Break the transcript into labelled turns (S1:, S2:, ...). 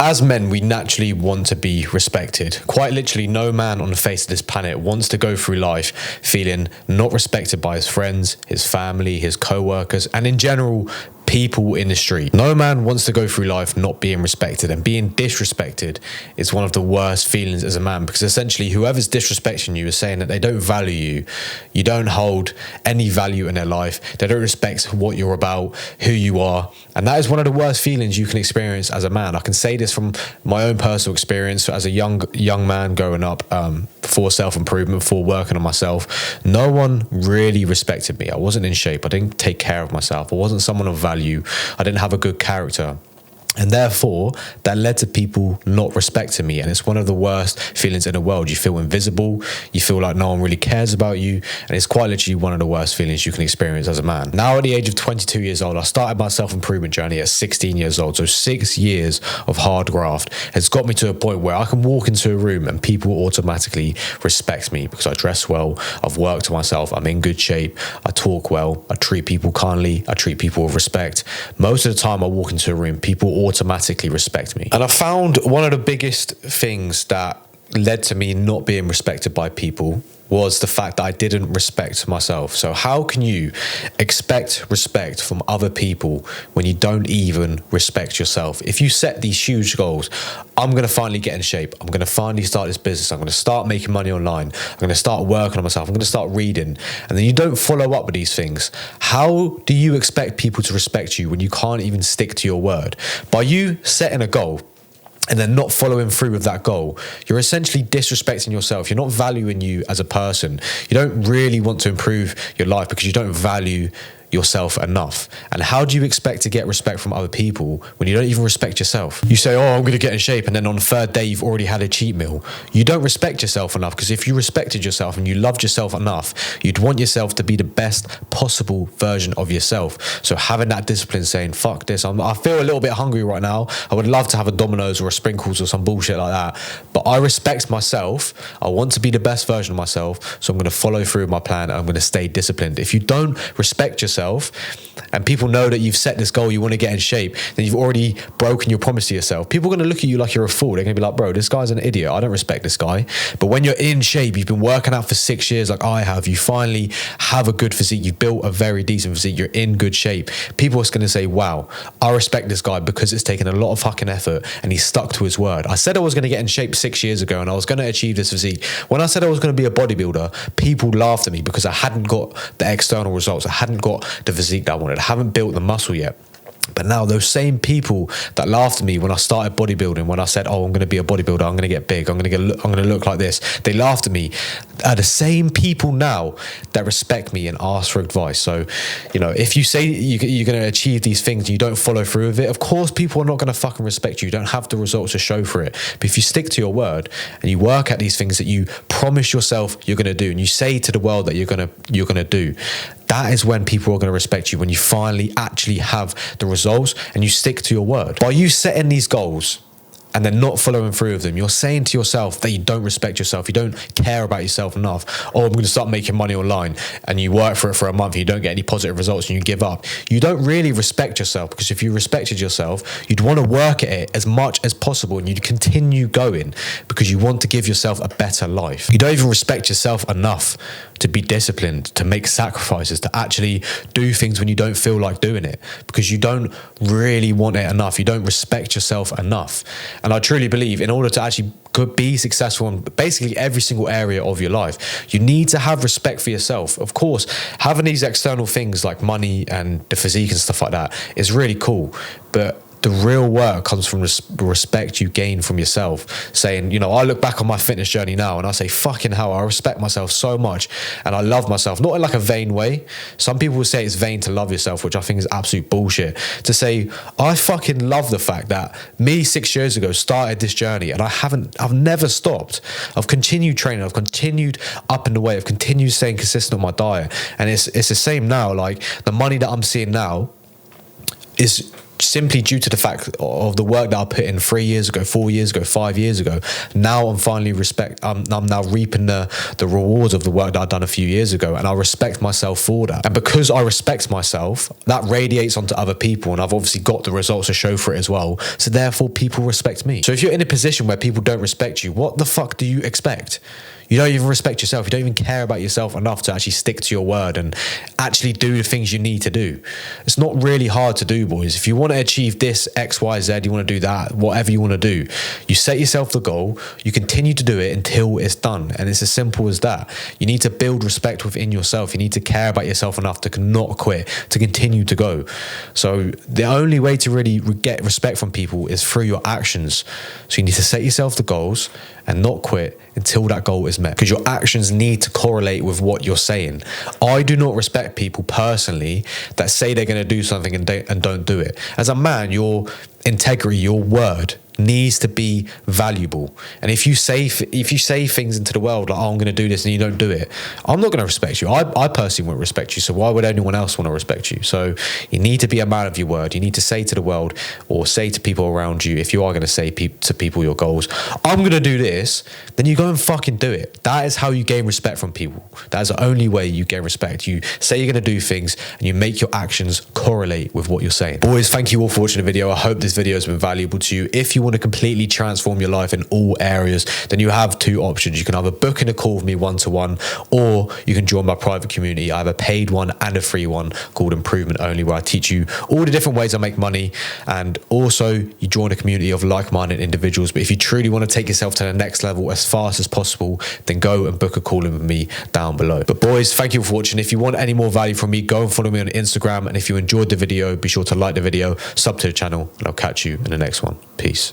S1: As men, we naturally want to be respected. Quite literally, no man on the face of this planet wants to go through life feeling not respected by his friends, his family, his co-workers, and in general, people in the street. No man wants to go through life not being respected, and being disrespected is one of the worst feelings as a man, because essentially whoever's disrespecting you is saying that they don't value you, you don't hold any value in their life, they don't respect what you're about, who you are, and that is one of the worst feelings you can experience as a man. I can say this from my own personal experience as a young man growing up, for self-improvement, for working on myself. No one really respected me. I wasn't in shape, I didn't take care of myself, I wasn't someone of value, I didn't have a good character. And therefore, that led to people not respecting me. And it's one of the worst feelings in the world. You feel invisible. You feel like no one really cares about you. And it's quite literally one of the worst feelings you can experience as a man. Now, at the age of 22 years old, I started my self-improvement journey at 16 years old. So 6 years of hard graft has got me to a point where I can walk into a room and people automatically respect me because I dress well, I've worked on myself, I'm in good shape, I talk well, I treat people kindly, I treat people with respect. Most of the time I walk into a room, people automatically respect me. And I found one of the biggest things that led to me not being respected by people was the fact that I didn't respect myself. So how can you expect respect from other people when you don't even respect yourself? If you set these huge goals, I'm going to finally get in shape, I'm going to finally start this business, I'm going to start making money online, I'm going to start working on myself, I'm going to start reading, and then you don't follow up with these things, how do you expect people to respect you when you can't even stick to your word? By you setting a goal and then not following through with that goal, you're essentially disrespecting yourself. You're not valuing you as a person. You don't really want to improve your life because you don't value yourself enough. And how do you expect to get respect from other people when you don't even respect yourself? You say, oh, I'm going to get in shape, and then on the third day you've already had a cheat meal. You don't respect yourself enough, because if you respected yourself and you loved yourself enough, you'd want yourself to be the best possible version of yourself. So having that discipline, saying, fuck this, I feel a little bit hungry right now, I would love to have a Domino's or a Sprinkles or some bullshit like that, but I respect myself, I want to be the best version of myself, so I'm going to follow through with my plan and I'm going to stay disciplined. If you don't respect yourself and people know that you've set this goal, you want to get in shape, then you've already broken your promise to yourself. People are going to look at you like you're a fool. They're going to be like, bro, this guy's an idiot, I don't respect this guy. But when you're in shape, you've been working out for 6 years like I have, you finally have a good physique, you've built a very decent physique, you're in good shape, people are going to say, wow, I respect this guy because it's taken a lot of fucking effort and he stuck to his word. I said I was going to get in shape 6 years ago and I was going to achieve this physique. When I said I was going to be a bodybuilder, people laughed at me because I hadn't got the external results, I hadn't got the physique that I wanted, I haven't built the muscle yet. But now those same people that laughed at me when I started bodybuilding, when I said, oh, I'm going to be a bodybuilder, I'm going to get big, I'm going to look like this, they laughed at me, are the same people now that respect me and ask for advice. So, you know, if you say you're going to achieve these things and you don't follow through with it, of course people are not going to fucking respect you. You don't have the results to show for it. But if you stick to your word and you work at these things that you promise yourself you're going to do, and you say to the world that you're going to do, that is when people are going to respect you, when you finally actually have the results and you stick to your word. By you setting these goals and then not following through with them, you're saying to yourself that you don't respect yourself, you don't care about yourself enough. Oh, I'm going to start making money online, and you work for it for a month and you don't get any positive results and you give up. You don't really respect yourself, because if you respected yourself, you'd want to work at it as much as possible and you'd continue going because you want to give yourself a better life. You don't even respect yourself enough to be disciplined, to make sacrifices, to actually do things when you don't feel like doing it, because you don't really want it enough. You don't respect yourself enough. And I truly believe in order to actually be successful in basically every single area of your life, you need to have respect for yourself. Of course, having these external things like money and the physique and stuff like that is really cool, but the real work comes from respect you gain from yourself. Saying, you know, I look back on my fitness journey now and I say, fucking hell, I respect myself so much and I love myself. Not in like a vain way. Some people will say it's vain to love yourself, which I think is absolute bullshit. To say, I fucking love the fact that me 6 years ago started this journey and I've never stopped. I've continued training, I've continued up in the weight, I've continued staying consistent on my diet. And it's the same now. Like, the money that I'm seeing now is simply due to the fact of the work that I put in 3 years ago, 4 years ago, 5 years ago. Now I'm finally I'm now reaping the rewards of the work that I've done a few years ago, and I respect myself for that. And because I respect myself, that radiates onto other people, and I've obviously got the results to show for it as well. So therefore people respect me. So if you're in a position where people don't respect you, what the fuck do you expect? You don't even respect yourself. You don't even care about yourself enough to actually stick to your word and actually do the things you need to do. It's not really hard to do, boys. If you want to achieve this, X, Y, Z, you want to do that, whatever you want to do, you set yourself the goal, you continue to do it until it's done. And it's as simple as that. You need to build respect within yourself. You need to care about yourself enough to not quit, to continue to go. So the only way to really get respect from people is through your actions. So you need to set yourself the goals and not quit until that goal is met, because your actions need to correlate with what you're saying. I do not respect people personally that say they're going to do something and don't do it. As a man, your integrity, your word needs to be valuable. And if you say things into the world like, oh, I'm going to do this, and you don't do it, I'm not going to respect you. I personally won't respect you. So why would anyone else want to respect you? So you need to be a man of your word. You need to say to the world, or say to people around you, if you are going to say to people your goals, I'm going to do this, then you go and fucking do it. That is how you gain respect from people. That is the only way you gain respect. You say you're going to do things, and you make your actions correlate with what you're saying. Boys, thank you all for watching the video. I hope this video has been valuable to you. If you want to completely transform your life in all areas, then you have two options. You can either book in a call with me one-to-one, or you can join my private community. I have a paid one and a free one called Improvement Only, where I teach you all the different ways I make money, and also you join a community of like-minded individuals. But if you truly want to take yourself to the next level as fast as possible, then go and book a call in with me down below. But boys, thank you for watching. If you want any more value from me, go and follow me on Instagram, and if you enjoyed the video, be sure to like the video, sub to the channel, and I'll catch you in the next one. Peace.